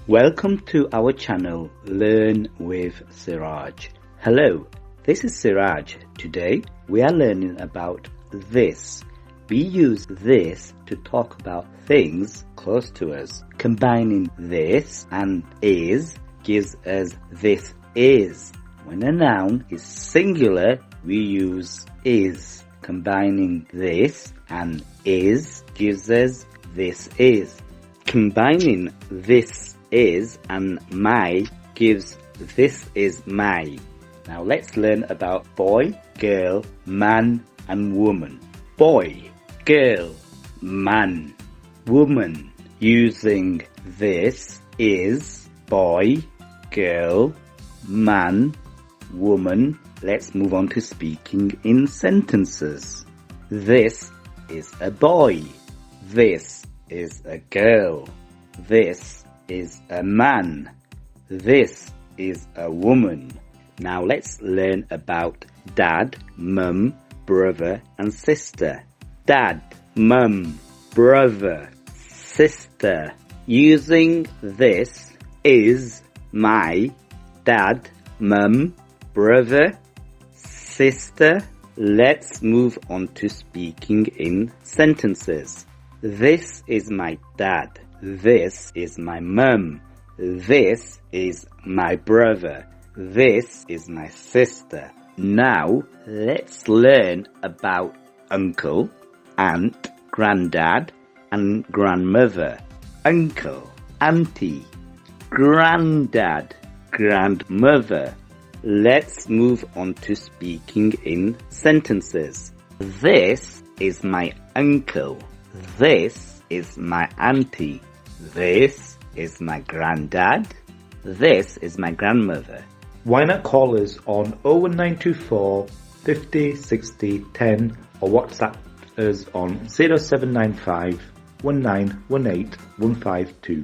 Welcome to our channel Learn with Siraj. Hello, this is Siraj. Today we are learning about this. We use this to talk about things close to us. Combining this and is gives us this is. When a noun is singular, we use is. Combining this and is gives us this is. Combining this is and my gives this is my. Now let's learn about boy, girl, man and woman. Boy, girl, man, woman. Using this is boy, girl, man, woman. Let's move on to speaking in sentences. This is a boy. This is a girl. This is a man. This is a woman. Now let's learn about dad, mum, brother and sister. Dad, mum, brother, sister. Using this is my dad, mum, brother, sister. Let's move on to speaking in sentences. This is my dad. This is my mum. This is my brother. This is my sister. Now let's learn about uncle, aunt, granddad and grandmother. Uncle, auntie, granddad, grandmother. Let's move on to speaking in sentences. This is my uncle. This is my auntie. This is my granddad. This is my grandmother. Why not call us on 01924 50 60 10 or WhatsApp us on 0795 1918 152.